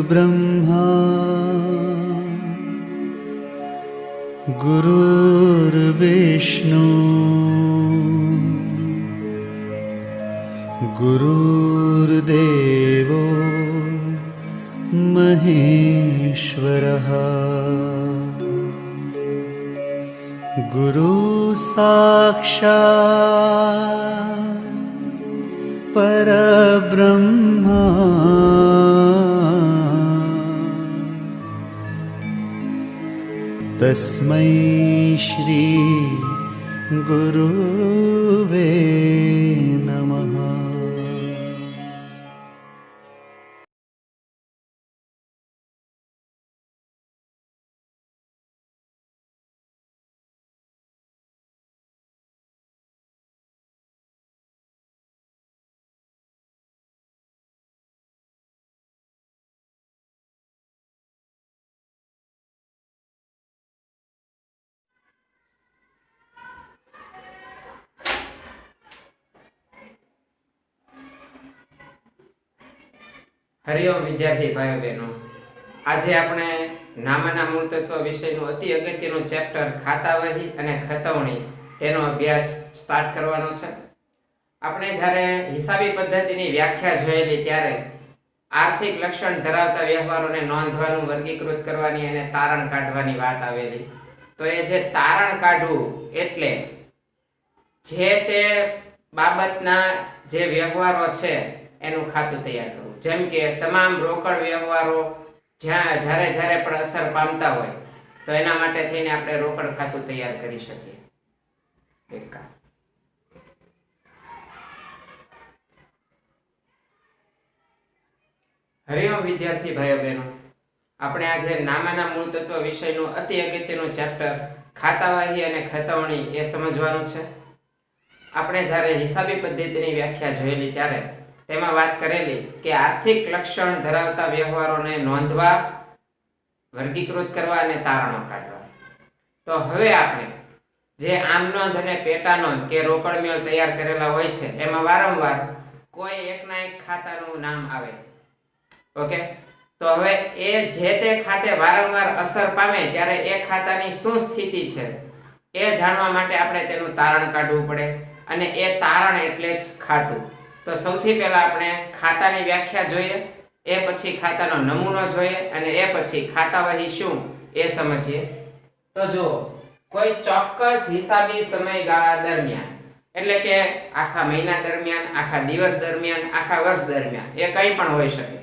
ब्रह्मा गुरुर्विष्णु गुरुर्देवो महेश्वरः गुरु साक्षात् परब्रह्मा तस्मै श्री गुरुवे नमः। हरिओम विद्यार्थी भाई बहनों, आज આપણે નામના મૂળ તત્વ વિષયનું અતિ અગત્યનું ચેપ્ટર ખાતાવહી અને ખતવણી તેનો અભ્યાસ સ્ટાર્ટ કરવાનો છે। આપણે જ્યારે હિસાબી પદ્ધતિની વ્યાખ્યા જોયેલી ત્યારે આર્થિક લક્ષણ ધરાવતા વ્યવહારોને નોંધવાનું, વર્ગીકૃત કરવાની અને તારણ કાઢવાની વાત આવેલી। તો એ જે તારણ કાઢવું એટલે જે તે બાબતના જે વ્યવહારો છે એનું ખાતું તૈયાર કરવું। જેમ કે તમામ રોકડ વ્યવહારો જ્યારે જ્યારે પણ અસર પામતા હોય તો એના માટે થઈને આપણે રોકડ ખાતું તૈયાર કરી શકીએ। હરિઓમ વિદ્યાર્થી ભાઈઓ બહેનો, આપણે આજે નામના મૂળ તત્વ વિષયનું અતિ અગત્યનું ચેપ્ટર ખાતાવહી અને ખતવણી એ સમજવાનું છે। આપણે જ્યારે હિસાબી પદ્ધતિની વ્યાખ્યા જોયેલી ત્યારે તેમાં વાત કરેલી કે આર્થિક લક્ષણ ધરાવતા વ્યવહારોને નોંધવા, વર્ગીકૃત કરવા અને તારણો કાઢવા। તો હવે આપણે જે આમ નોંધ અને પેટા નોંધ કે રોકડ મેળ તૈયાર કરેલા હોય છે એમાં વારંવાર કોઈ એકના એક ખાતાનું નામ આવે। ઓકે, તો હવે એ જે તે ખાતે વારંવાર અસર પામે ત્યારે એ ખાતાની શું સ્થિતિ છે એ જાણવા માટે આપણે તેનું તારણ કાઢવું પડે અને એ તારણ એટલે જ ખાતું। તો સૌથી પહેલા આપણે ખાતાની વ્યાખ્યા જોઈએ, એ પછી ખાતાનો નમૂનો જોઈએ અને એ પછી ખાતાવહી શું એ સમજીએ। તો જુઓ, કોઈ ચોક્કસ હિસાબી સમયગાળા દરમિયાન એટલે કે આખા મહિના દરમિયાન, આખા દિવસ દરમિયાન, આખા વર્ષ દરમિયાન એ કંઈ પણ હોઈ શકે,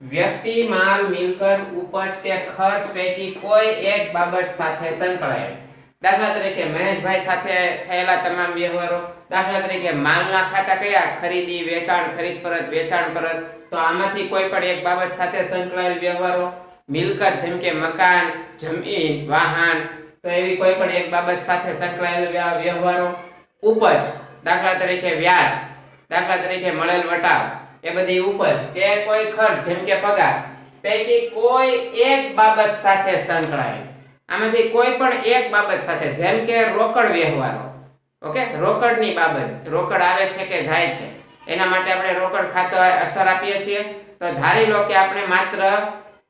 વ્યક્તિ, માલ, મિલકત, ઉપજ કે ખર્ચ પૈકી કોઈ એક બાબત સાથે સંકળાયેલ, દાખલા તરીકે મહેશભાઈ સાથે થયેલા તમામ વ્યવહારો, દાખલા તરીકે માલના ખાતા કયા, ખરીદી, વેચાણ, ખરીદ પરત, વેચાણ પરત, તો આમાંથી કોઈ પણ એક બાબત સાથે સંકળાયેલ વ્યવહારો, મિલકત જેમ કે મકાન, જમીન, વાહન, તો એવી કોઈ પણ એક બાબત સાથે સંકળાયેલ વ્યવહારો, ઉપજ દાખલા તરીકે વ્યાજ, દાખલા તરીકે મળેલ વટાવ, એ બધી ઉપજ કે કોઈ ખર્ચ જેમ કે પગાર, પૈકી કોઈ એક બાબત સાથે સંકળાયેલ, આમાંથી કોઈ પણ એક બાબત સાથે, જેમ કે રોકડ વ્યવહારો। ઓકે, રોકડની બાબત, રોકડ આવે છે કે જાય છે એના માટે આપણે રોકડ ખાતા અસર આપીએ છીએ। તો ધારી લો કે આપણે માત્ર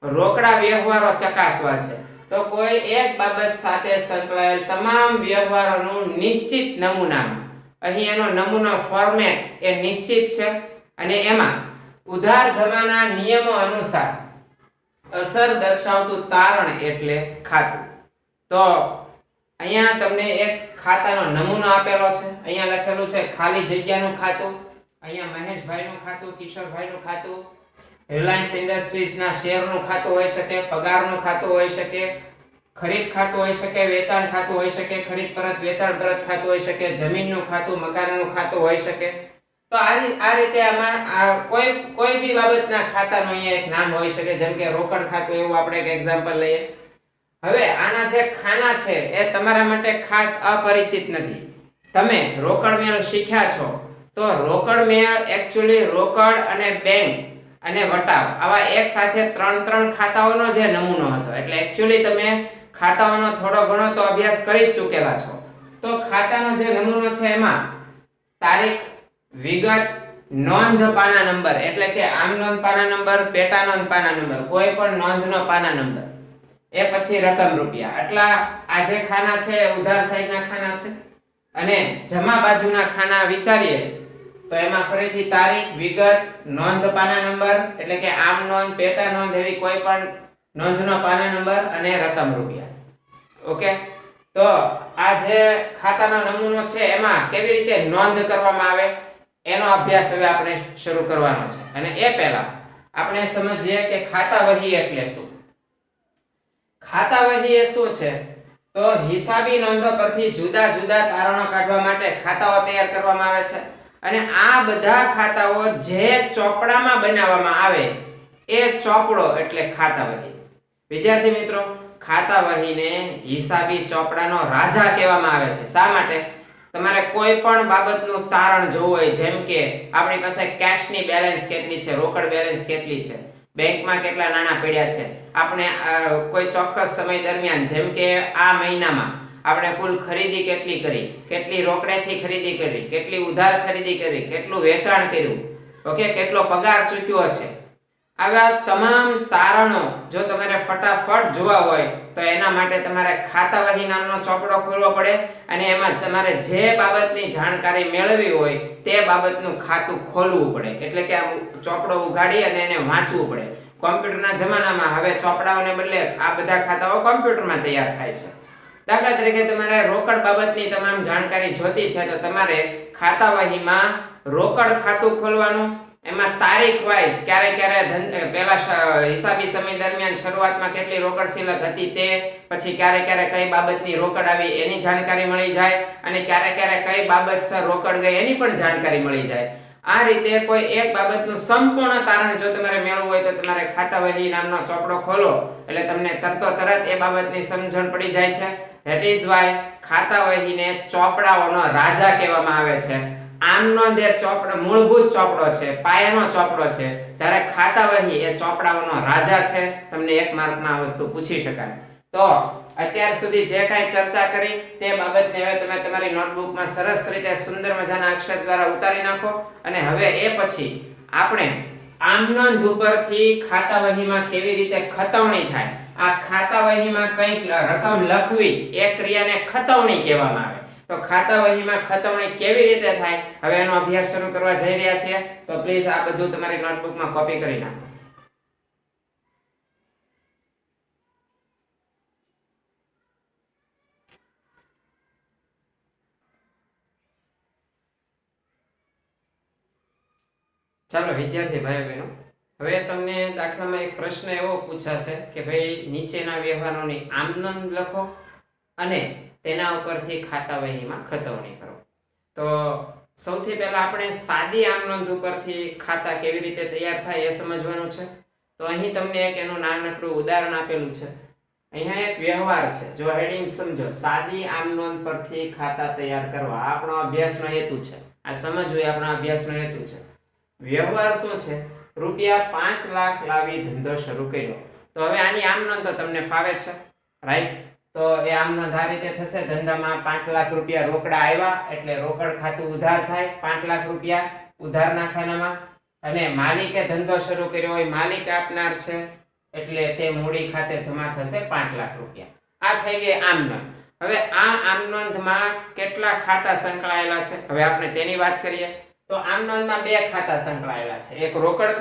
રોકડા વ્યવહારો ચકાસવા છે, તો કોઈ એક બાબત સાથે સંકળાયેલ તમામ વ્યવહારોનું નિશ્ચિત નમૂનામાં, અહીં એનો નમૂનો ફોર્મેટ એ નિશ્ચિત છે અને એમાં ઉધાર જમાના નિયમો અનુસાર અસર દર્શાવતું તારણ એટલે ખાતું। તો અહીંયા તમને એક ખાતાનો નમૂનો આપેલો છે, અહીંયા લખેલું છે ખાલી જગ્યાનું ખાતું, અહીંયા મહેશભાઈનું ખાતું, કિશોરભાઈનું ખાતું, રિલાયન્સ ઇન્ડસ્ટ્રીઝના શેરનું ખાતું હોઈ શકે, પગારનું ખાતું હોઈ શકે, ખરીદ ખાતું હોઈ શકે, વેચાણ ખાતું હોઈ શકે, ખરીદ પરત, વેચાણ પરત ખાતું હોઈ શકે, જમીનનું ખાતું, મકાનનું ખાતું હોઈ શકે। તો આ રીતે આમાં કોઈ બી બાબતના ખાતાનું અહીંયા એક નામ હોઈ શકે, જેમ કે રોકડ ખાતું, એવું આપણે એક એક્ઝામ્પલ લઈએ। હવે આના જે ખાના છે એ તમારા માટે ખાસ અપરિચિત નથી, તમે રોકડ મેળ શીખ્યા છો તો રોકડ મેળ એક્ચ્યુઅલી રોકડ અને બેંક અને વટાવ આવા એક સાથે ત્રણ ખાતાઓનો જે નમૂનો હતો, એટલે એક્ચ્યુઅલી તમે ખાતાઓનો થોડો ઘણો તો અભ્યાસ કરી જ ચૂકેલા છો। તો ખાતાનો જે નમૂનો છે એમાં તારીખ, વિગત, નોંધ પાના નંબર એટલે કે આમ નોંધ પાના નંબર, પેટા નોંધ પાના નંબર, કોઈ પણ નોંધનો પાના નંબર, એ પછી રકમ રૂપિયા. આટલા આ જે ખાના છે ઉધાર સાઈડના ખાના છે, અને જમા બાજુના ખાના વિચારીએ તો એમાં ફરીથી તારીખ, વિગત, નોંધ પાના નંબર એટલે કે આમ નોંધ, પેટા નોંધ એવી કોઈ પણ નોંધનો પાના નંબર અને રકમ રૂપિયા. ઓકે, તો આ જે ખાતાનો નમૂનો છે એમાં કેવી રીતે નોંધ કરવામાં આવે એનો અભ્યાસ હવે આપણે શરૂ કરવાનો છે. અને એ પહેલા આપણે સમજીએ કે ખાતા વહી એટલે શું. ખાતા વહી એ શું છે? તો હિસાબી નોંધો પરથી જુદા જુદા તારણો કાઢવા માટે ખાતાઓ તૈયાર કરવામાં આવે છે, અને આ બધા ખાતાઓ જે ચોપડામાં બનાવવામાં આવે એ ચોપડો એટલે ખાતા વહી. વિદ્યાર્થી મિત્રો, ખાતા વહીને હિસાબી ચોપડાનો રાજા કહેવામાં આવે છે. શા માટે? તમારે કોઈ પણ બાબતનું તારણ જોવું હોય, જેમ કે આપણી પાસે કેશની બેલેન્સ કેટલી છે, રોકડ બેલેન્સ કેટલી છે, બેંકમાં કેટલા નાણાં પડ્યા છે, આપણે કોઈ ચોક્કસ સમય દરમિયાન જેમ કે આ મહિનામાં આપણે કુલ ખરીદી કેટલી કરી, કેટલી રોકડેથી ખરીદી કરી, કેટલી ઉધાર ખરીદી કરી, કેટલું વેચાણ કર્યું, ઓકે, કેટલો પગાર ચૂક્યો હશે, આવા તમામ તારણો જો તમારે ફટાફટ જોવા હોય તો એના માટે તમારે ખાતા વહી નામનો ચોપડો ખોલવો પડે, અને એમાં તમારે જે બાબતની જાણકારી મેળવવી હોય તે બાબતનું ખાતું ખોલવું પડે. એટલે કે આ ચોપડો ઉઘાડી અને એને વાંચવું પડે. કોમ્પ્યુટરના જમાનામાં હવે ચોપડાઓને બદલે આ બધા ખાતાઓ કોમ્પ્યુટરમાં તૈયાર થાય છે. દાખલા તરીકે તમારે રોકડ બાબતની તમામ જાણકારી જોતી છે તો તમારે ખાતા વહીમાં રોકડ ખાતું ખોલવાનું, એમાં તારીખ વાઇઝ ક્યારે ક્યારે પહેલા હિસાબી સમય દરમિયાન શરૂઆતમાં કેટલી રોકડ શિલક હતી તે, પછી ક્યારે ક્યારે કઈ બાબતની રોકડ આવી એની જાણકારી મળી જાય, અને ક્યારે ક્યારે કઈ બાબતસર રોકડ ગઈ એની પણ જાણકારી મળી જાય. આ રીતે કોઈ એક બાબતનું સંપૂર્ણ તારણ જો તમારે મેળવવું હોય તો તમારે ખાતા વહી નામનો ચોપડો ખોલો એટલે તમને તરત એ બાબતની સમજણ પડી જાય છે. ધેટ ઇઝ વાય ખાતા વહીને ચોપડાઓનો રાજા કહેવામાં આવે છે. આમ નોંધ એ ચોપડો મૂળભૂત ચોપડો છે, પાયાનો ચોપડો છે, જ્યારે ખાતા વહી એ ચોપડાઓનો રાજા છે. તમને એક માર્કમાં આ વસ્તુ પૂછી શકાય. તો અત્યાર સુધી જે કાંઈ ચર્ચા કરી તે બાબતને હવે તમે તમારી નોટબુકમાં સરસ રીતે સુંદર મજાના અક્ષર દ્વારા ઉતારી નાખો, અને હવે એ પછી આપણે આમ નોંધ ઉપરથી ખાતા વહીમાં કેવી રીતે ખતવણી થાય, આ ખાતા વહીમાં કઈક રકમ લખવી એ ક્રિયાને ખતવણી કહેવામાં આવે. તો ખાતા વહીમાં ખતવણી કેવી રીતે થાય હવે એનો અભ્યાસ શરૂ કરવા જઈ રહ્યા છીએ. તો પ્લીઝ આ બધું તમારી નોટબુકમાં કોપી કરી નાખો. ચાલો વિદ્યાર્થી ભાઈઓ બહેનો, હવે તમને દાખલામાં એક પ્રશ્ન એવો પૂછાશે કે ભાઈ નીચેના વ્યવહારોની આમ નોંધ લખો અને તેના ઉપરથી ખાતા વહીમાં ખતવણી કરો. તો સૌથી પહેલા આપણે સાદી આમ નોંધ ઉપરથી ખાતા કેવી રીતે તૈયાર થાય એ સમજવાનું છે. તો અહીં તમને એક એનું નાનકડું ઉદાહરણ આપેલું છે. અહીંયા એક વ્યવહાર છે, જો હેડિંગ સમજો, સાદી આમ નોંધ પરથી ખાતા તૈયાર કરવા. આપણો અભ્યાસનો હેતુ છે, આ સમજવું એ આપણા અભ્યાસનો હેતુ છે. વ્યવહાર શું છે? રૂપિયા 5 લાખ લાવી ધંધો શરૂ કર્યો. તો હવે આની આમ નોંધ તો તમને ફાવે છે, રાઈટ? તો એ આમ નોંધ આ રીતે થશે. ધંધામાં 5 લાખ રૂપિયા રોકડા આવ્યા એટલે રોકડ ખાતું ઉધાર થાય, 5 લાખ રૂપિયા ઉધારના ખાનામાં. અને માલિકે ધંધો શરૂ કર્યો હોય, માલિક આપનાર છે એટલે તે મૂડી ખાતે જમા થશે 5 લાખ રૂપિયા. આ થઈ ગઈ આમ નોંધ. હવે આ આમ નોંધમાં કેટલા ખાતા સંકળાયેલા છે હવે આપણે તેની વાત કરીએ. તો આમ નોંધમાં બે ખાતા સંકળાયેલા છે, એક રોકડ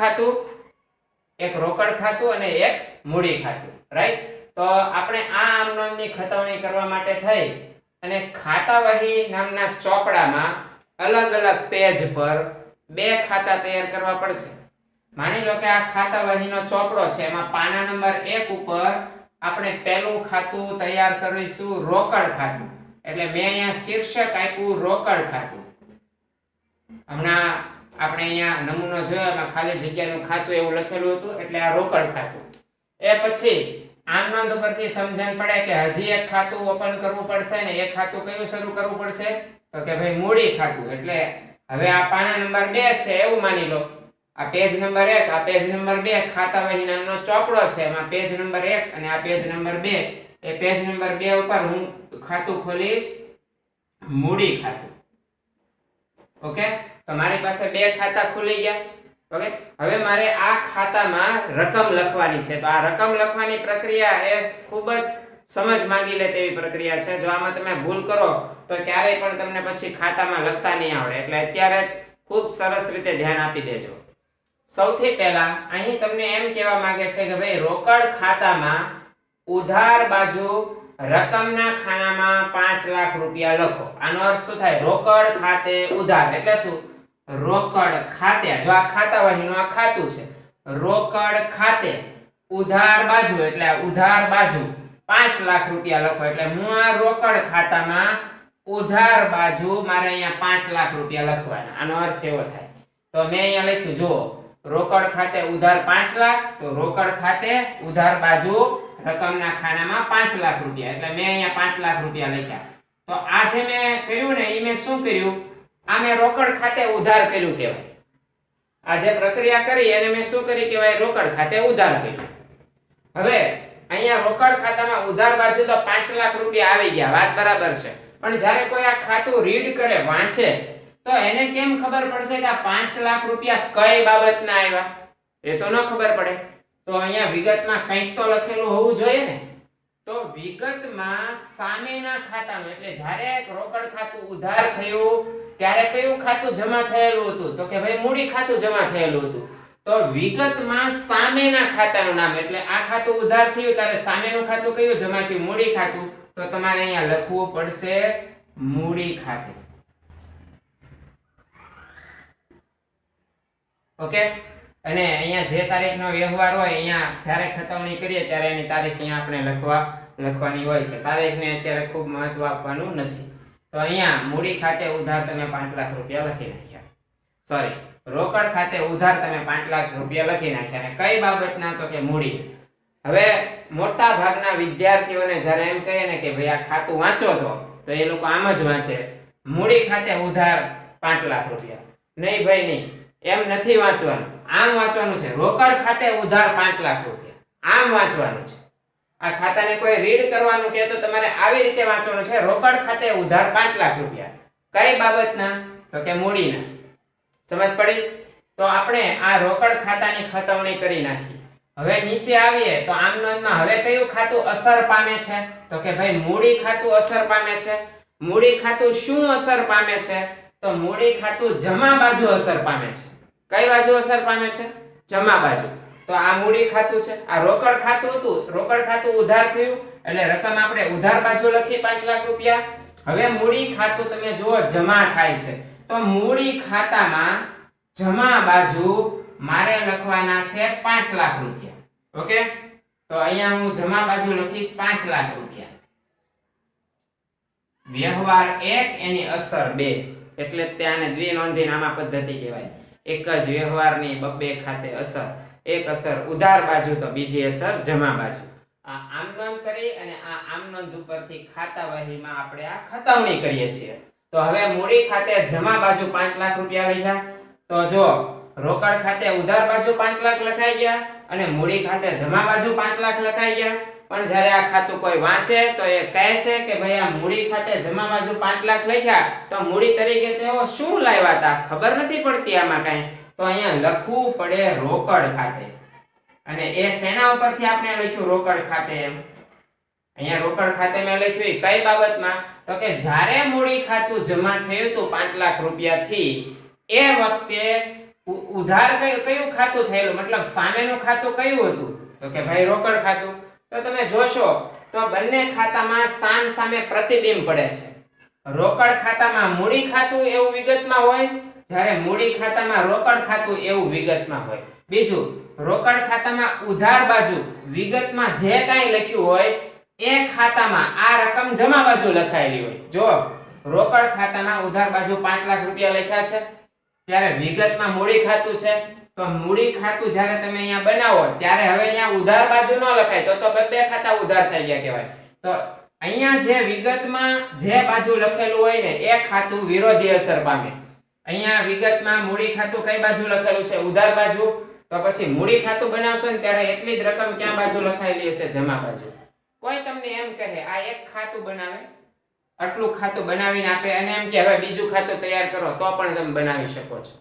ખાતું અને એક મૂડી ખાતું, રાઈટ? તો આપણે આ આમ નોંધની ખતવણી કરવા માટે થઈ અને ખાતા વહી નામના ચોપડામાં અલગ અલગ પેજ પર બે ખાતા તૈયાર કરવા પડશે. માની લો કે આ ખાતા વહીનો ચોપડો છે, એમાં પાના નંબર 1 ઉપર આપણે પહેલું ખાતું તૈયાર કરીશું રોકડ ખાતું. એટલે મેં અહીંયા શીર્ષક આપ્યું રોકડ ખાતું. હમણાં આપણે અહીંયા નમૂનો જોયો એમાં ખાલી જગ્યાનું ખાતું એવું લખેલું હતું એટલે આ રોકડ ખાતું. એ પછી આમ નોંધ ઉપરથી સમજણ પડે કે હજી એક ખાતું ઓપન કરવું પડશે ને એ ખાતું કયું શરૂ કરવું પડશે? તો કે ભાઈ મૂડી ખાતું. એટલે હવે આ પાના નંબર 2 છે એવું માની લો, આ પેજ નંબર 1, આ પેજ નંબર 2 ખાતા વહી નામનો ચોપડો છે, એમાં પેજ નંબર 1 અને આ પેજ નંબર 2. એ પેજ નંબર 2 ઉપર હું ખાતું ખોલીશ મૂડી ખાતું. ઓકે, તો મારી પાસે બે ખાતા ખુલી ગયા. ઓકે, હવે મારે આ ખાતામાં રકમ લખવાની છે. તો આ રકમ લખવાની પ્રક્રિયા એ ખૂબ જ સમજ માંગી લે તેવી પ્રક્રિયા છે. જો આમાં તમે ભૂલ કરો તો ક્યારેય પણ તમને પછી ખાતામાં લખતા નહીં આવડે. એટલે અત્યારે જ ખૂબ સરસ રીતે ધ્યાન આપી દેજો. સૌથી પહેલા અહીં તમને એમ કહેવા માંગે છે કે ભાઈ રોકડ ખાતામાં ઉધાર બાજુ રકમના ખાનામાં 5 લાખ રૂપિયા લખો. આનો અર્થ શું થાય? રોકડ ખાતે ઉધાર એટલે શું? રોકડ ખાતે, જો આ ખાતા વહીનું આ ખાતું છે, રોકડ ખાતે ઉધાર બાજુ એટલે ઉધાર બાજુ 5 લાખ રૂપિયા લખો. એટલે હું આ રોકડ ખાતામાં ઉધાર બાજુ મારે અહીંયા 5 લાખ રૂપિયા લખવાના. આનો અર્થ એવો થાય. તો મેં અહીંયા લખ્યું, જો રોકડ ખાતે ઉધાર 5 લાખ, તો રોકડ ખાતે ઉધાર બાજુ રકમના ખાનામાં 5 લાખ રૂપિયા. એટલે મેં અહીંયા 5 લાખ રૂપિયા લખ્યા. તો આ જે મેં કર્યું ને એ મેં શું કર્યું? આ મેં રોકડ ખાતે ઉધાર કર્યું કહેવાય. આ જે પ્રક્રિયા કરી એને મેં શું કરી કહેવાય? રોકડ ખાતે ઉધાર કર્યું. હવે અહીંયા રોકડ ખાતામાં ઉધાર બાજુ તો 5 લાખ રૂપિયા આવી ગયા, વાત બરાબર છે. પણ જ્યારે કોઈ આ ખાતું રીડ કરે, વાંચે, તો એને કેમ ખબર પડશે કે આ 5 લાખ રૂપિયા કઈ બાબતના આવ્યા? એ તો ન ખબર પડે. તો અહીંયા વિગતમાં કંઈક તો લખેલું હોવું જોઈએ ને. તો વિગતમાં સામેના ખાતામાં, એટલે જ્યારે રોકડ ખાતું ઉધાર થયું ત્યારે કયું ખાતું જમા થયેલું હતું? તો કે ભાઈ મૂડી ખાતું જમા થયેલું હતું. તો વિગતમાં સામેના ખાતાનું નામ, એટલે આ ખાતું ઉધાર થયું ત્યારે સામેનું ખાતું કયું જમા થયું? મૂડી ખાતું. તો તમારે અહીંયા લખવું પડશે મૂડી ખાતે. ઓકે, અને અહીંયા જે તારીખનો વ્યવહાર હોય અહીંયા જ્યારે ખતવણી કરીએ ત્યારે એની તારીખ અહીંયા આપણે લખવાની હોય છે. તારીખને અત્યારે ખૂબ મહત્વ આપવાનું નથી. તો અહીંયા મૂડી ખાતે ઉધાર તમે 5 લાખ રૂપિયા લખી નાખ્યા. સોરી, રોકડ ખાતે ઉધાર તમે 5 લાખ રૂપિયા લખી નાખ્યા. અને કઈ બાબતના? તો કે મૂડી. હવે મોટા ભાગના વિદ્યાર્થીઓને જ્યારે એમ કહે ને કે ભાઈ આ ખાતું વાંચો, તો એ લોકો આમ જ વાંચે, મૂડી ખાતે ઉધાર 5 લાખ રૂપિયા. નહીં ભાઈ નહીં, એમ નથી વાંચવાનું. આમ વાંચવાનું છે, રોકડ ખાતે ઉધાર 5 લાખ રૂપિયા. આમ વાંચવાનું છે. આ ખાતાને કોઈ રીડ કરવાનું કે તો તમારે આવી રીતે વાંચવાનું છે, રોકડ ખાતે ઉધાર 5 લાખ રૂપિયા. કઈ બાબતના? તો કે મૂડીના. સમજ પડી? તો આપણે આ રોકડ ખાતાની ખતવણી કરી નાખી. હવે નીચે આવીએ તો આમ નોંધમાં હવે કયું ખાતું અસર પામે છે? તો કે ભાઈ મૂડી ખાતું અસર પામે છે. મૂડી ખાતું શું અસર પામે છે? તો મૂડી ખાતું જમા બાજુ અસર પામે છે. કઈ બાજુ અસર પામે છે? જમા બાજુ. તો આ મૂડી ખાતું છે, આ રોકડ ખાતું હતું, રોકડ ખાતું ઉધાર થયું એટલે રકમ આપણે ઉધાર બાજુ લખી 5 લાખ રૂપિયા. હવે મૂડી ખાતું તમે જુઓ જમા થાય છે, તો મૂડી ખાતામાં જમા બાજુ મારે લખવાના છે 5 લાખ રૂપિયા. ઓકે, તો અહીંયા હું જમા બાજુ લખીશ 5 લાખ રૂપિયા. વ્યવહાર 1 એની અસર 2, એટલે ત્યાંને દ્વિનોંધી નામા પદ્ધતિ કહેવાય. એક જ વ્યવહારની બબ્બે ખાતે અસર. એક અસર ઉધાર બાજુ તો બીજી અસર જમા બાજુ. આ આમ નોંધ કરી અને આ આમ નોંધ ઉપરથી ખાતા વહીમાં આપણે આ ખતવણી કરીએ છીએ. તો હવે મૂડી ખાતે જમા બાજુ 5 લાખ રૂપિયા લખ્યા. તો જો રોકડ ખાતે ઉધાર બાજુ 5 લાખ લખાઈ ગયા અને મૂડી ખાતે જમા બાજુ 5 લાખ લખાઈ ગયા. પણ જ્યારે આ ખાતું કોઈ વાંચે તો એ કહે છે કે ભાઈ આ મૂડી ખાતે જમા બાજુ 5 લાખ લખ્યા, તો મૂડી તરીકે તેઓ શું લાવ્યા હતા ખબર નથી પડતી આમાં કાંઈ. તો અહીંયા લખવું પડે રોકડ ખાતે. અને એ શેના ઉપરથી આપણે લખ્યું રોકડ ખાતે? એમ અહીંયા રોકડ ખાતે મેં લખ્યું કઈ બાબતમાં? તો કે જ્યારે મૂડી ખાતું જમા થયું હતું 5 લાખ રૂપિયા થી, એ વખતે ઉધાર કયું ખાતું થયેલું, મતલબ સામેનું ખાતું કયું હતું? તો કે ભાઈ રોકડ ખાતું. તો તમે જોશો તો બંને ખાતામાં સામ સામે પ્રતિબિંબ પડે છે. રોકડ ખાતામાં મૂડી ખાતું એવું વિગતમાં હોય, જ્યારે મૂડી ખાતામાં રોકડ ખાતું એવું વિગતમાં હોય. બીજું, રોકડ ખાતામાં ઉધાર બાજુ વિગતમાં જે કાંઈ લખ્યું હોય એ ખાતામાં આ રકમ જમા બાજુ લખાયેલી હોય. જો રોકડ ખાતામાં ઉધાર બાજુ 5 લાખ રૂપિયા લખ્યા છે, ત્યારે વિગતમાં મૂડી ખાતું છે. તો મૂડી ખાતું જ્યારે તમે અહીંયા બનાવો ત્યારે હવે અહીંયા ઉધાર બાજુ ન લખાય, તો બે ખાતા ઉધાર થઈ ગયા કહેવાય. તો અહીંયા જે વિગતમાં જે બાજુ લખેલું હોય ને એ ખાતું વિરોધી અસર પામે. અહીંયા વિગતમાં મૂડી ખાતું કઈ બાજુ લખેલું છે? ઉધાર બાજુ. તો પછી મૂડી ખાતું બનાવશો ને ત્યારે એટલી જ રકમ ક્યાં બાજુ લખાયેલી હશે? જમા બાજુ. કોઈ તમને એમ કહે આ એક ખાતું બનાવે આટલું ખાતું બનાવીને આપે અને એમ કે હવે બીજું ખાતું તૈયાર કરો, તો પણ તમે બનાવી શકો છો.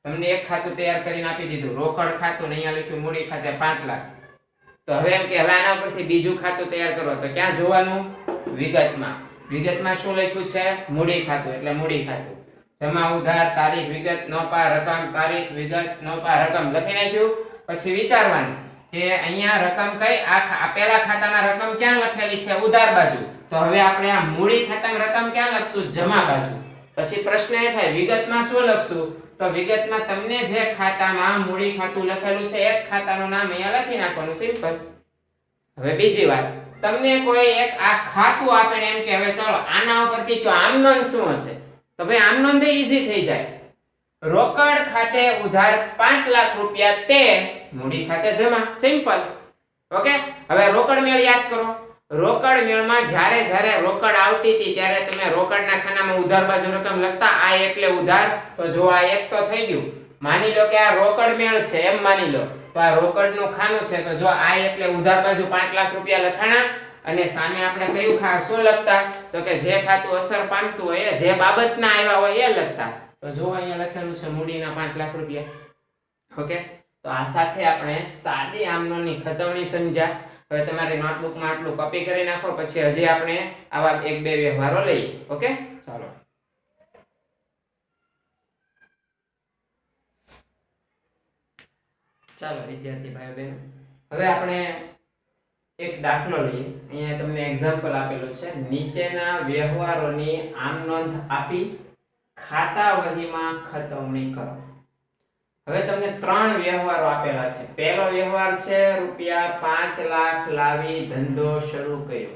તમને એક ખાતું તૈયાર કરીને આપી દીધું, રોકડ ખાતું, ને અહીંયા લખ્યું મૂડી ખાતે 5 લાખ. તો હવે એમ કે હવે આના પરથી બીજું ખાતું તૈયાર કરો, તો ક્યાં જોવાનું? વિગતમાં. વિગતમાં શું લખ્યું છે? મૂડી ખાતું, એટલે મૂડી ખાતું. જમા, ઉધાર, તારીખ, વિગત, નોપા, રકમ, તારીખ, વિગત, નોપા, રકમ લખી નાખ્યું. પછી વિચારવાનું કે અહીંયા રકમ કઈ, આ પેલા ખાતામાં રકમ ક્યાં લખેલી છે? ઉધાર બાજુ. તો હવે આપણે આ મૂડી ખાતામાં રકમ ક્યાં લખશું? જમા બાજુ. પછી પ્રશ્ન એ થાય વિગતમાં શું લખશું? તો વિગતમાં તમને જે ખાતામાં મૂડી ખાતું લખેલું છે એ ખાતાનું નામ અહીંયા લખી નાખવાનું, સિમ્પલ. હવે બીજી વાત, તમને કોઈ એક આ ખાતું આપે ને એમ કે હવે ચાલો આના ઉપરથી કયો આમ નોંધ શું હશે? તો ભાઈ આમ નોંધ ઈઝી થઈ જાય. રોકડ ખાતે ઉધાર 5 લાખ રૂપિયા તે મૂડી ખાતે જમા, સિમ્પલ. ઓકે. હવે રોકડ મેળ યાદ કરો. રોકડ મેળમાં જ્યારે રોકડ આવતી હતી ત્યારે તમે રોકડના ખાનામાં ઉધાર બાજુ રકમ લખતા, આ એટલે ઉધાર. તો જો આ એક તો થઈ ગયું. માની લો કે આ રોકડ મેળ છે એમ માની લો, તો આ રોકડનું ખાનું છે, તો જો આ એટલે ઉધાર બાજુ 5 લાખ રૂપિયા લખાણા અને સામે આપણે કયું શું લખતા? તો કે જે ખાતું અસર પામતું હોય, જે બાબતના આવ્યા હોય એ લખતા. તો જો અહીંયા લખેલું છે મૂડીના 5 લાખ રૂપિયા. ઓકે. તો આ સાથે આપણે સાદી આમનોની ખતવણી સમજ્યા. હવે તમારી નોટબુકમાં આટલું કોપી કરી નાખો, પછી હજી આપણે આવા 1-2 વ્યવહારો લઈએ. ઓકે, ચાલો. ચાલો વિદ્યાર્થી ભાઈઓ બહેનો, હવે આપણે એક દાખલો લઈએ. અહીંયા તમને એક્ઝામ્પલ આપેલું છે. નીચેના વ્યવહારોની આમ નોંધ આપી ખાતા વહીમાં ખતવણી કરો. હવે તમને 3 વ્યવહારો આપેલા છે. પહેલો વ્યવહાર છે રૂપિયા 5 લાખ લાવી ધંધો શરૂ કર્યો.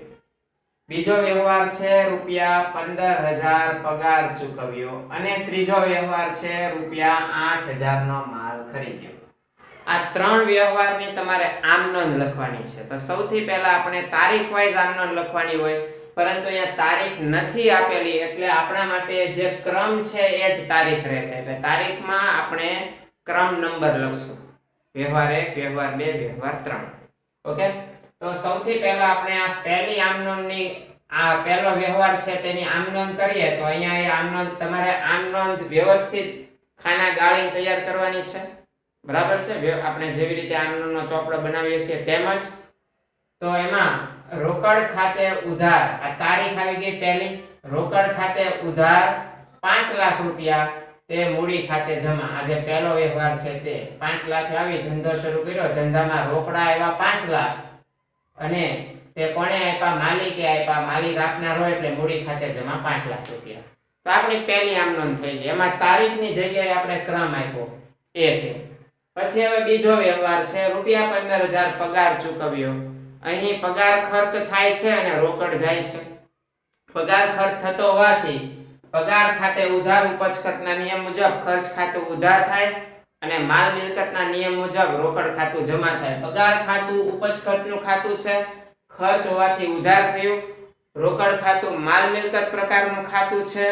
બીજો વ્યવહાર છે રૂપિયા 15,000 પગાર ચૂકવ્યો અને ત્રીજો વ્યવહાર છે રૂપિયા 8,000 નો માલ ખરીદ્યો. આ 3 વ્યવહારની તમારે આમ નોંધ લખવાની છે. તો સૌથી પહેલા આપણે તારીખ વાઇઝ આમ નોંધ લખવાની હોય, પરંતુ અહીંયા તારીખ નથી આપેલી એટલે આપણા માટે જે ક્રમ છે એ જ તારીખ રહેશે. એટલે તારીખમાં આપણે ક્રમ નંબર લખશું. વ્યવહાર 1, વ્યવહાર 2, વ્યવહાર 3. ઓકે. તો સૌથી પહેલા આપણે આ પહેલી આમ નોંધની, આ પહેલો વ્યવહાર છે તેની આમ નોંધ કરીએ. તો અહીંયા એ આમ નોંધ તમારે આમ નોંધ વ્યવસ્થિત ખાના ગાળી તૈયાર કરવાની છે. બરાબર છે? આપણે જેવી રીતે આમ નોંધનો ચોપડો બનાવીએ છીએ તેમજ. તો એમાં રોકડ ખાતે ઉધાર, આ તારીખ આવી ગઈ પહેલી. રોકડ ખાતે ઉધાર 5 લાખ રૂપિયા તે મૂડી ખાતે જમા. આ જે પહેલો વ્યવહાર છે તે 5 લાખ લાવી ધંધો શરૂ કર્યો. ધંધામાં રોકડા આવ્યા 5 લાખ અને તે કોણે આપ્યા? માલિકે આપ્યા. માલિક આપનાર હોય એટલે મૂડી ખાતે જમા 5 લાખ રૂપિયા. તો આપણી પહેલી આમ નોંધ થઈ ગઈ. એમાં તારીખની જગ્યાએ આપણે ક્રમ આપ્યો એ. પછી હવે બીજો વ્યવહાર છે રૂપિયા 15,000 પગાર ચૂકવ્યો. અહીં પગાર ખર્ચ થાય છે અને રોકડ જાય છે. પગાર ખર્ચ થતો હોવાથી પગાર ખાતે ઉધાર ઉપજ ખર્ચના નિયમ મુજબ ખર્ચ ખાતું ઉધાર થાય અને માલ મિલકતના નિયમ મુજબ રોકડ ખાતું જમા થાય. પગાર ખાતું ઉપજ ખર્ચનું ખાતું છે, ખર્ચ હોવાથી ઉધાર થયું. રોકડ ખાતું માલ મિલકત પ્રકારનું ખાતું છે.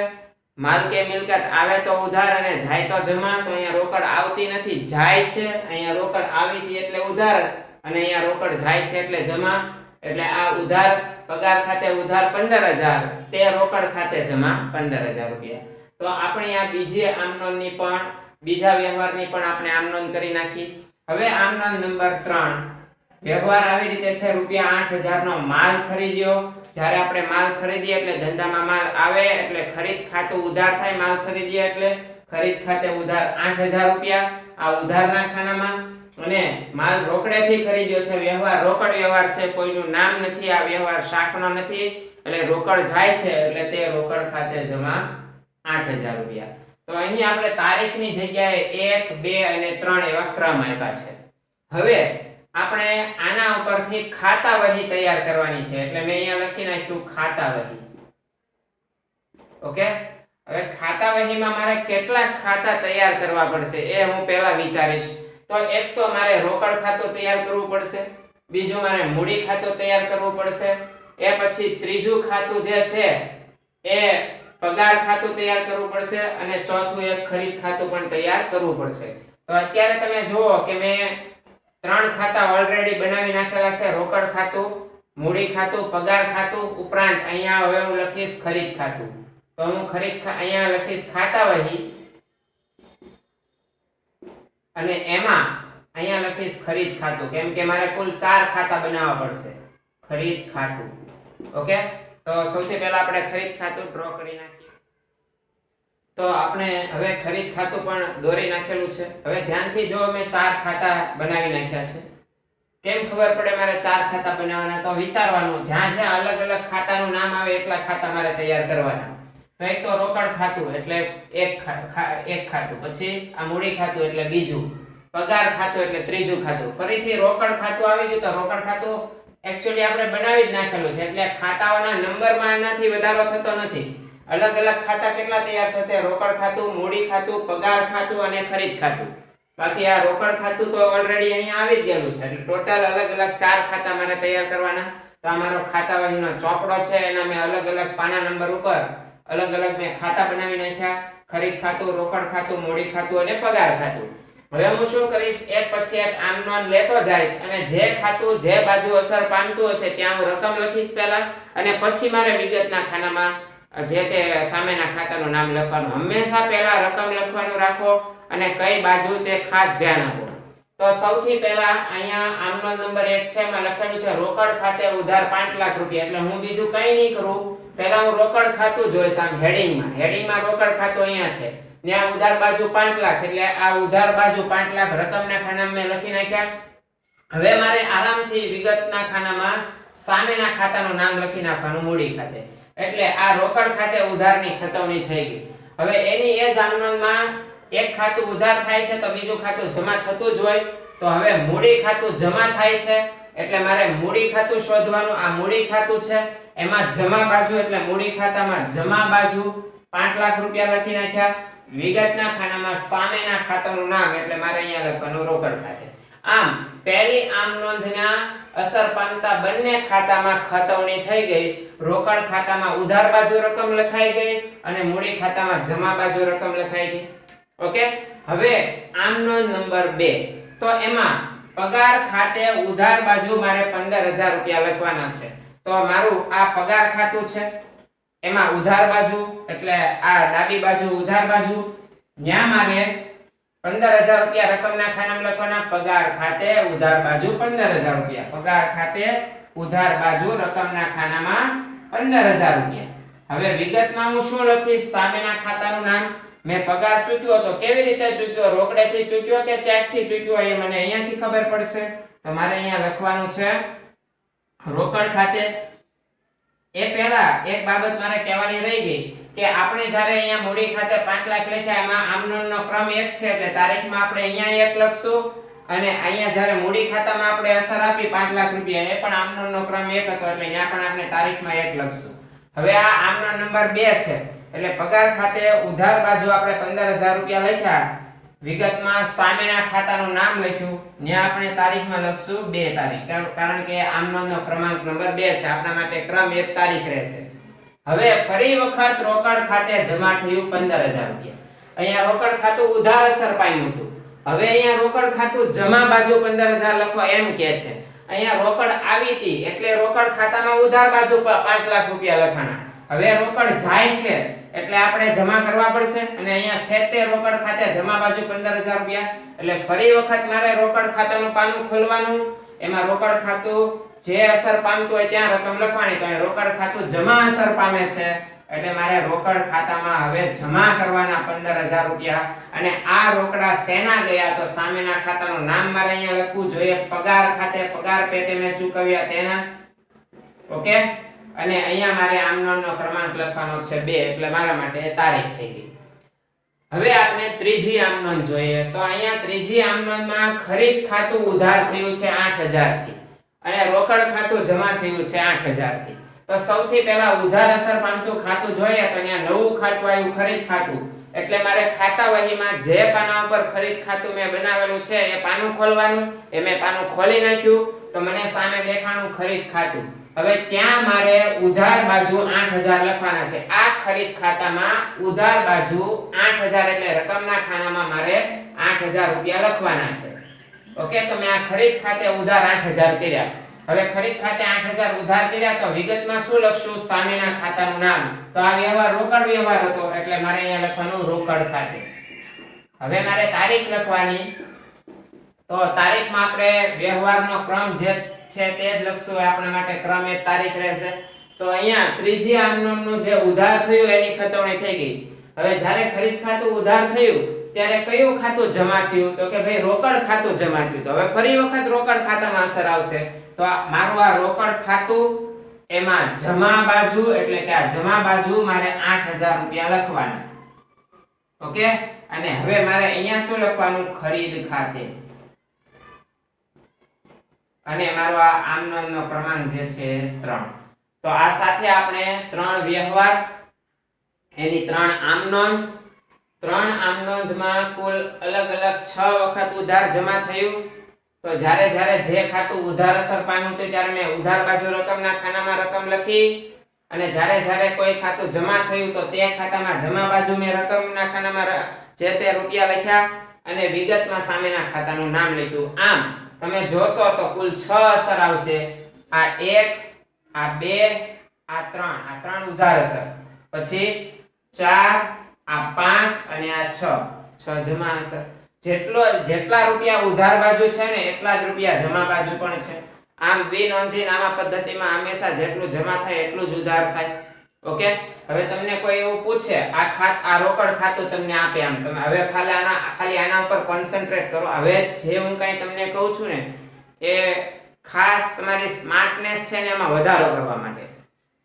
માલ કે મિલકત આવે તો ઉધાર અને જાય તો જમા. તો અહીંયા રોકડ આવતી નથી, જાય છે. અહીંયા રોકડ આવી હતી એટલે ઉધાર અને અહીંયા રોકડ જાય છે એટલે જમા. એટલે આ ઉધાર પગાર ખાતે ઉધાર 15,000 તે રોકડ ખાતે જમા 15,000 રૂપિયા. તો આપણે આ બીજી આમ નોંધની પણ, બીજા વ્યવહારની પણ આપણે આમ નોંધ કરી નાખી. હવે આમ નોંધ નંબર 3 વ્યવહાર આવી રીતે છે રૂપિયા 8,000 નો માલ ખરીદ્યો. જ્યારે આપણે માલ ખરીદીએ એટલે ધંધામાં માલ આવે એટલે ખરીદ ખાતું ઉધાર થાય. માલ ખરીદીએ એટલે ખરીદ ખાતે ઉધાર 8,000 રૂપિયા આ ઉધારના ખાનામાં. અને માલ રોકડેથી ખરીદ્યો છે. વ્યવહાર રોકડ વ્યવહાર છે, કોઈનું નામ નથી. આ વ્યવહાર શાખનો નથી એટલે રોકડ જાય છે એટલે તે રોકડ ખાતે જમા 8,000 રૂપિયા. તો અહીં આપણે તારીખની જગ્યાએ 1, 2 અને 3 એવા ક્રમ આપ્યા છે. હવે આપણે આના ઉપરથી ખાતા વહી તૈયાર કરવાની છે એટલે મેં અહીંયા લખી નાખ્યું ખાતા વહી. ઓકે. હવે ખાતા વહીમાં મારે કેટલા ખાતા તૈયાર કરવા પડશે એ હું પહેલા વિચારીશ. તો એક તો મારે રોકડ ખાતું તૈયાર કરવું પડશે, બીજું મારે મૂડી ખાતું તૈયાર કરવું પડશે, એ પછી ત્રીજું ખાતું જે છે એ પગાર ખાતું તૈયાર કરવું પડશે અને ચોથું એક ખરીદ ખાતું પણ તૈયાર કરવું પડશે. તો અત્યારે તમે જુઓ કે મેં 3 ખાતા ઓલરેડી બનાવી નાખેલા છે. રોકડ ખાતું, મૂડી ખાતું, પગાર ખાતું ઉપરાંત અહીંયા હવે હું લખીશ ખરીદ ખાતું. તો હું અહીંયા લખીશ ખાતા વહી અને એમાં અહીંયા લખીશ ખરીદ ખાતું, કેમ કે મારે કુલ 4 ખાતા બનાવવા પડશે. ખરીદ ખાતું. ઓકે, તો સૌથી પહેલા આપણે ખરીદ ખાતું ડ્રો કરી નાખીએ. તો આપણે હવે ખરીદ ખાતું પણ દોરી નાખેલું છે. હવે ધ્યાનથી જો મેં 4 ખાતા બનાવી નાખ્યા છે. કેમ ખબર પડે મારે 4 ખાતા બનાવવાના? તો વિચારવાનું, જ્યાં જ્યાં અલગ અલગ ખાતાનું નામ આવે એટલા ખાતા મારે તૈયાર કરવાના. તો એક તો રોકડ ખાતું એટલે એક ખાતું, પછી આ મૂડી ખાતું એટલે બીજું, પગાર ખાતું એટલે ત્રીજું ખાતું, ફરીથી રોકડ ખાતું આવી ગયું. તો રોકડ ખાતું એક્ચ્યુઅલી આપણે બનાવી જ નાખેલું છે એટલે ખાતાઓના નંબરમાં એનાથી વધારો થતો નથી. અલગ અલગ ખાતા કેટલા તૈયાર થશે? રોકડ ખાતું, મૂડી ખાતું, પગાર ખાતું અને ખરીદ ખાતું. બાકી આ રોકડ ખાતું તો ઓલરેડી અહીંયા આવી જ ગયેલું છે એટલે ટોટલ અલગ અલગ 4 ખાતા મારે તૈયાર કરવાના. તો આ મારો ખાતા વહીનો ચોપડો છે, એના મેં અલગ અલગ પાના નંબર ઉપર અલગ અલગ મેં ખાતા બનાવી નાખ્યા. ખરીદ ખાતું, રોકડ ખાતું, મૂડી ખાતું અને પગાર ખાતું. હવે હું શું કરીશ, એક પછી એક આમ નોંધ લેતો જઈશ અને જે ખાતું જે બાજુ અસર પામતું હશે ત્યાં હું રકમ લખીશ પહેલા, અને પછી મારે વિગતના ખાનામાં જે તે સામેના ખાતાનું નામ લખવાનું. હંમેશા પહેલા રકમ લખવાનું રાખો અને કઈ બાજુ તે ખાસ ધ્યાન આપો. તો સૌથી પહેલા અહીંયા આમનો નંબર 1 છે, એમાં લખેલું છે રોકડ ખાતે ઉધાર 5 લાખ રૂપિયા. એટલે હું બીજું કંઈ નહીં કરું, પહેલા હું રોકડ ખાતું જોઈશ. આમ હેડિંગમાં રોકડ ખાતું અહીંયા છે, ત્યાં ઉધાર બાજુ 5 લાખ એટલે આ ઉધાર બાજુ 5 લાખ રકમના ખાનામાં મેં લખી નાખ્યા. હવે મારે આરામથી વિગતના ખાનામાં સામેના ખાતાનું નામ લખી નાખવાનું, મૂડી ખાતે. એટલે આ રોકડ ખાતે ઉધારની ખતવણી થઈ ગઈ. હવે એની એ જ આમનોંધમાં એક ખાતું ઉધાર થાય છે તો બીજું ખાતું જમા થતું જ હોય. તો હવે મૂડી ખાતું જમા થાય છે એટલે મારે મૂડી ખાતું શોધવાનું. આ મૂડી ખાતું છે, એમાં જમા બાજુ એટલે મૂડી ખાતામાં જમા બાજુ 5 લાખ રૂપિયા લખી નાખ્યા. વિગતના ખાનામાં સામેના ખાતાનું નામ એટલે મારે અહીંયા લખવાનું રોકડ ખાતે. આમ પહેલી આમ નોંધના અસર પામતા બંને ખાતામાં ખતવણી થઈ ગઈ. રોકડ ખાતામાં ઉધાર બાજુ રકમ લખાઈ ગઈ અને મૂડી ખાતામાં જમા બાજુ રકમ લખાઈ ગઈ. ઓકે, હવે આમ નોંધ નંબર 2. તો એમાં પગાર ખાતે ઉધાર બાજુ મારે 15000 રૂપિયા લખવાના છે. તો મારું આ પગાર ખાતું છે, એમાં ઉધાર બાજુ એટલે આ ડાબી બાજુ ઉધાર બાજુ, ત્યાં મારે 15000 રૂપિયા રકમના ખાનામાં લખવાના. પગાર ખાતે ઉધાર બાજુ 15000 રૂપિયા, પગાર ખાતે ઉધાર બાજુ રકમના ખાનામાં 15000 રૂપિયા. હવે વિગતમાં હું શું લખીશ? સામેના ખાતાનું નામ. મેં પગાર ચૂક્યો તો કેવી રીતે ચૂક્યો? રોકડેથી ચૂક્યો કે ચેકથી ચૂક્યો એ મને અહીંયાથી ખબર પડશે. તો મારે અહીંયા લખવાનું છે રોકડ ખાતે. એ પહેલા એક બાબત મારે કહેવાની રહી ગઈ કે આપણે જ્યારે અહીંયા મૂડી ખાતે 5 લાખ લખ્યા, એમાં આમનોંધનો ક્રમ 1 છે એટલે તારીખમાં આપણે અહીંયા 1 લખશું અને અહીંયા જ્યારે મૂડી ખાતામાં આપણે અસર આપી 5 લાખ રૂપિયા, એ પણ આમનોંધનો ક્રમ 1 હતો એટલે અહીંયા પણ આપણે તારીખમાં 1 લખશું. હવે આ આમનોંધ નંબર 2 છે એટલે પગાર ખાતે ઉધાર બાજુ આપણે 15000 રૂપિયા લખ્યા. વિગતમાં સામેના ખાતાનું નામ લખ્યું, ત્યાં આપણે તારીખમાં લખશું 2 તારીખ, કારણ કે આમનોંધનો ક્રમાંક નંબર 2 છે, આપણા માટે ક્રમ 1 તારીખ રહેશે. હવે ફરી વખત રોકડ ખાતે જમા થયું 15000 રૂપિયા. અહીંયા રોકડ ખાતું ઉધાર અસર પામ્યું હતું. હવે અહીંયા રોકડ ખાતું જમા બાજુ 15000 લખવા એમ કે છે. અહીંયા રોકડ આવી હતી એટલે રોકડ ખાતામાં ઉધાર બાજુ 5 લાખ રૂપિયા લખવાના. હવે રોકડ જાય છે એટલે આપણે જમા કરવા પડશે અને અહીંયા છે તે રોકડ ખાતે જમા બાજુ 15000 રૂપિયા. એટલે ફરી વખત મારે રોકડ ખાતાનું પાનું ખોલવાનું, એમાં રોકડ ખાતું જે અસર પામતું હોય ત્યાં રકમ લખવાની. તો રોકડ ખાતું જમા અસર પામે છે એટલે મારે રોકડ ખાતામાં હવે જમા કરવાના 15000 રૂપિયા. અને આ રોકડા શેના ગયા? તો સામેના ખાતાનું નામ મારે અહીંયા લખવું જોઈએ, પગાર ખાતે પગાર પેટે મેં ચૂકવ્યા તેના. ઓકે, અને અહીંયા મારે આમનોંધનો ક્રમાંક લખવાનો છે 2 એટલે મારા માટે તારીખ થઈ ગઈ. હવે આપણે ત્રીજી આમનોંધ જોઈએ. તો અહીંયા ત્રીજી આમનોંધમાં ખરીદ ખાતું ઉધાર થયું છે 8000 થી અને રોકડ ખાતું જમા થયું છે 8000 થી. તો સૌથી પહેલા ઉધાર અસર પામતું ખાતું જોઈએ તો અહીંયા નવું ખાતું આવ્યું, ખરીદ ખાતું. એટલે મારે ખાતા વહીમાં જે પાના ઉપર ખરીદ ખાતું મેં બનાવેલું છે એ પાનું ખોલવાનું. એ મેં પાનું ખોલી નાખ્યું તો મને સામે દેખાણું ખરીદ ખાતું. હવે ત્યાં મારે ઉધાર બાજુ 8000 લખવાના છે. આ ખરીદ ખાતામાં ઉધાર બાજુ 8000 એટલે રકમના ખાનામાં મારે 8000 રૂપિયા લખવાના છે. ઓકે, તો મેં આ ખરીદ ખાતે ઉધાર 8000 કર્યા. હવે ખરીદ ખાતે 8000 ઉધાર કર્યા તો વિગતમાં શું લખશું? સામેના ખાતાનું નામ. તો આ વ્યવહાર રોકડ વ્યવહાર હતો એટલે મારે અહીંયા લખવાનું રોકડ ખાતે. હવે મારે તારીખ લખવાની. તો તારીખમાં આપણે વ્યવહારનો ક્રમ જે છે તે જ લખશું. આપણા માટે ક્રમ એ તારીખ રહેશે. તો અહીંયા ત્રીજી આમનોનનું જે ઉધાર થયું એની ખતવણી થઈ ગઈ. હવે જ્યારે ખરીદ ખાતું ઉધાર થયું ત્યારે કયું ખાતું જમા થયું? તો કે ભાઈ રોકડ ખાતું જમા થયું. તો હવે ફરી વખત રોકડ ખાતામાં અસર આવશે. તો મારું આ રોકડ ખાતું એમાં જમા બાજુ એટલે કે આ જમા બાજુ મારે 8000 રૂપિયા લખવાના. ઓકે, અને હવે મારે અહીંયા શું લખવાનું? ખરીદ ખાતે. અને મારો આ આમનોંધનો ક્રમાંક જે છે 3. તો આ સાથે આપણે 3 વ્યવહાર એની 3 આમનોંધ, 3 આમનોંધમાં કુલ અલગ અલગ 6 વખત ઉધાર જમા થયું. તો જ્યારે જ્યારે જે ખાતું ઉધાર અસર પામ્યું હતું ત્યારે મેં ઉધાર બાજુ રકમના ખાનામાં રકમ લખી, અને જ્યારે જ્યારે કોઈ ખાતું જમા થયું તો તે ખાતામાં જમા બાજુ મેં રકમના ખાનામાં જે તે રૂપિયા લખ્યા અને વિગતમાં સામેના ખાતાનું નામ લખ્યું. આમ તમે જોશો તો કુલ 6 અસર આવશે. આ 1, આ 2, આ 3, આ 3 ઉધાર અસર, પછી 4, આ 5 અને આ 6 જમા અસર. જેટલા રૂપિયા ઉધાર બાજુ છે ને એટલા જ રૂપિયા જમા બાજુ પણ છે. આમ બિનનોંધી નામા પદ્ધતિમાં હંમેશા જેટલું જમા થાય એટલું જ ઉધાર થાય. ઓકે, હવે તમને કોઈ એવું પૂછે આ રોકડ ખાતું તમને આપે, આમ તમે હવે ખાલી આના ઉપર કોન્સન્ટ્રેટ કરો. હવે જે હું કાઈ તમને કહું છું ને એ ખાસ તમારી સ્માર્ટનેસ છે ને એમાં વધારો કરવા માટે.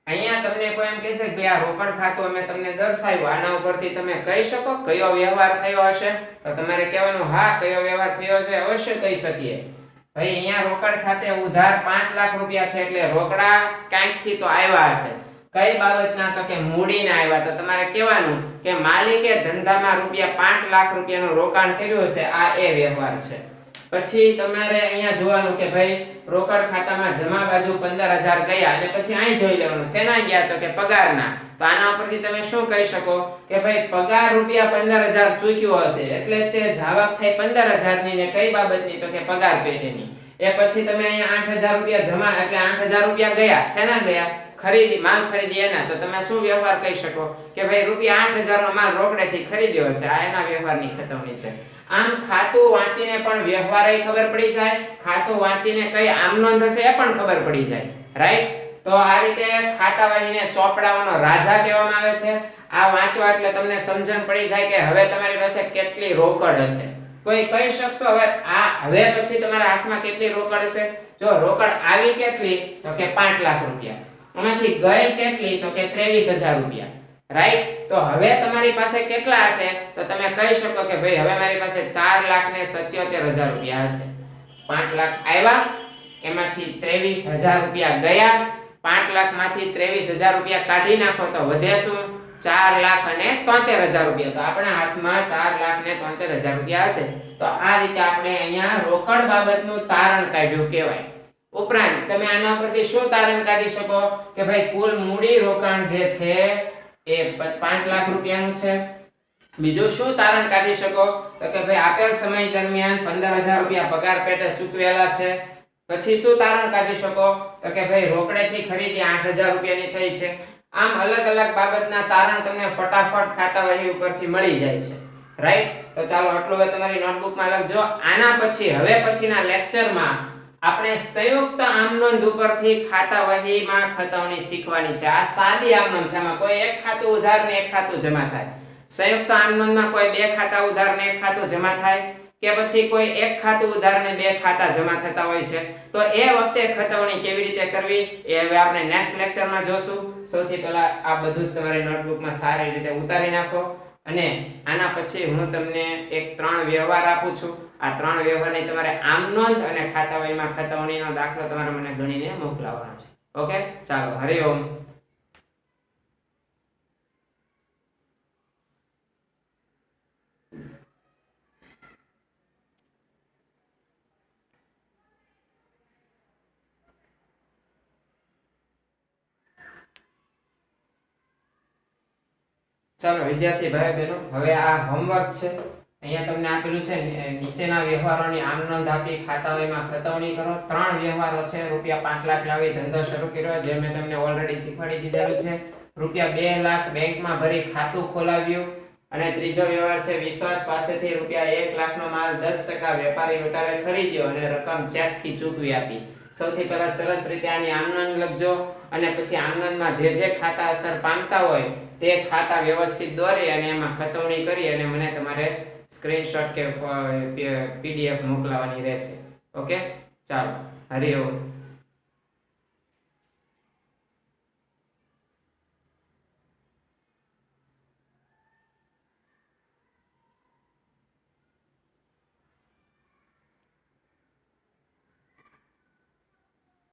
અહીંયા તમને કોઈ એમ કહેશે કે આ રોકડ ખાતું અમે તમને દર્શાવ્યું, આના ઉપરથી તમે કહી શકો કયો વ્યવહાર થયો હશે? તો તમારે કહેવાનું હા કયો વ્યવહાર થયો છે અવશ્ય કહી શકીએ. ભાઈ અહીંયા રોકડ ખાતે ઉધાર 5 લાખ રૂપિયા છે એટલે રોકડા ક્યાંકથી તો આવ્યા હશે. કઈ બાબતના? તો કે મૂડીના આવ્યા. તો તમારે કહેવાનું કે માલિકે ધંધામાં રૂપિયા 5 લાખ રૂપિયાનું રોકાણ કર્યું હશે, આ એ વ્યવહાર છે. પછી તમારે અહીંયા જોવાનું કે ભાઈ રોકડ ખાતામાં જમા બાજુ 15000 ગયા અને પછી અહીં જોઈ લેવાનું શેના ગયા? તો કે પગારના. તો આના ઉપરથી તમે શું કહી શકો કે ભાઈ પગાર રૂપિયા 15000 ચૂક્યો હશે એટલે તે જાવક થઈ 15000 ની, ને કઈ બાબતની? તો કે પગાર પેટેની. એ પછી તમે અહીંયા 8000 રૂપિયા જમા એટલે 8000 રૂપિયા ગયા. શેના ગયા? ખરીદી, માલ ખરીદી એના. તો તમે શું વ્યવહાર કહી શકો કે ભાઈ રૂપિયા 8000 નો માલ રોકડેથી ખરીદ્યો હશે, આ એના વ્યવહારની ખતવણી છે. આમ ખાતું વાંચીને પણ વ્યવહારે ખબર પડી જાય, ખાતું વાંચીને કઈ આમનોંધ હશે એ પણ ખબર પડી જાય. રાઈટ? તો આ રીતે ખાતાવહીને ચોપડાઓનો રાજા કહેવામાં આવે છે. આ વાંચવા એટલે તમને સમજણ પડી જાય કે હવે તમારી પાસે કેટલી રોકડ હશે. કોઈ કહી શકશો હવે પછી તમારા હાથમાં કેટલી રોકડ હશે? જો રોકડ આવી કેટલી? તો કે 5 લાખ રૂપિયા. એમાંથી ગઈ કેટલી? તો કે 23000 રૂપિયા. રાઈટ? તો હવે તમારી પાસે કેટલા હશે? તો તમે કહી શકો કે ભાઈ હવે મારી પાસે 4,77,000 રૂપિયા હશે. 5 લાખ આવ્યા, એમાંથી 23000 રૂપિયા ગયા. 5 લાખ માંથી 23000 રૂપિયા કાઢી નાખો તો વધે શું? 4,73,000 રૂપિયા. તો આપણા હાથમાં 4,73,000 રૂપિયા હશે. તો આ રીતે આપણે અહીંયા રોકડ બાબતનું તારણ કાઢ્યું કહેવાય. ઉપરાંત તમે આના પરથી શું તારણ કાઢી શકો કે ભાઈ કુલ મૂડી રોકાણ જે છે એ 5 લાખ રૂપિયાનું છે. બીજું શું તારણ કાઢી શકો તો કે ભાઈ આપેલ સમય દરમિયાન 15000 રૂપિયા પગાર પેટે ચૂકવેલા છે. પછી શું તારણ કાઢી શકો તો કે ભાઈ રોકડેથી ખરીદી 8000 રૂપિયાની થઈ છે. આમ અલગ અલગ બાબતના તારણ તમને ફટાફટ ખાતા વહી ઉપરથી મળી જાય છે. રાઈટ? તો ચાલો આટલું હવે તમારી નોટબુકમાં લખજો. આના પછી હવે પછીના લેક્ચરમાં આપણે સંયુક્ત આમનોંધ ઉપરથી ખાતા વહીમાં ખતવણી શીખવાની છે. આ સાદી આમનોંધ છે, આમાં કોઈ એક ખાતું ઉધાર ને એક ખાતું જમા થાય. સંયુક્ત આમનોંધમાં કોઈ બે ખાતા ઉધાર ને એક ખાતું જમા થાય, કે પછી કોઈ એક ખાતું ઉધાર ને બે ખાતા જમા થતા હોય છે. તો એ વખતે ખતવણી કેવી રીતે કરવી એ હવે આપણે નેક્સ્ટ લેક્ચરમાં જોશું. સૌથી પહેલા આ બધું જ તમારી નોટબુકમાં સારી રીતે ઉતારી નાખો, અને આના પછી હું તમને એક 3 વ્યવહાર આપું છું. આ 3 વ્યવહારની તમારે આમનોંધ અને ખાતા વહીમાં ખતવણીનો દાખલો તમારે મને ગણીને મોકલાવવાનો છે. ઓકે, ચાલો, હરિઓમ. ચાલો વિદ્યાર્થી ભાઈ બહેનો, હવે આ હોમવર્ક છે. અહીંયા તમને આપેલું છે નીચેના વ્યવહારોની આમ નોંધ આપી ખાતાઓમાં ખતવણી કરો. 3 વ્યવહારો છે. રૂપિયા 5 લાખ લાવી ધંધો શરૂ કર્યો, જે મેં તમને ઓલરેડી શીખવાડી દીધેલું છે. રૂપિયા 2 લાખ બેંકમાં ભરી ખાતું ખોલાવ્યું. અને ત્રીજો વ્યવહાર છે વિશ્વાસ પાસેથી રૂપિયા 1 લાખનો માલ 10% વેપારી વટાવે ખરીદ્યો અને રકમ ચેકથી ચૂકવી આપી. સૌથી પહેલા સરસ રીતે આની આમનોંધ લખજો અને પછી આમનોંધમાં જે ખાતા અસર પામતા હોય તે ખાતા વ્યવસ્થિત દોરી અને એમાં ખતવણી કરી અને મને તમારે સ્ક્રીનશોટ કે પીડીએફ મોકલવાની રહેશે. ઓકે, ચાલો, હરિઓમ.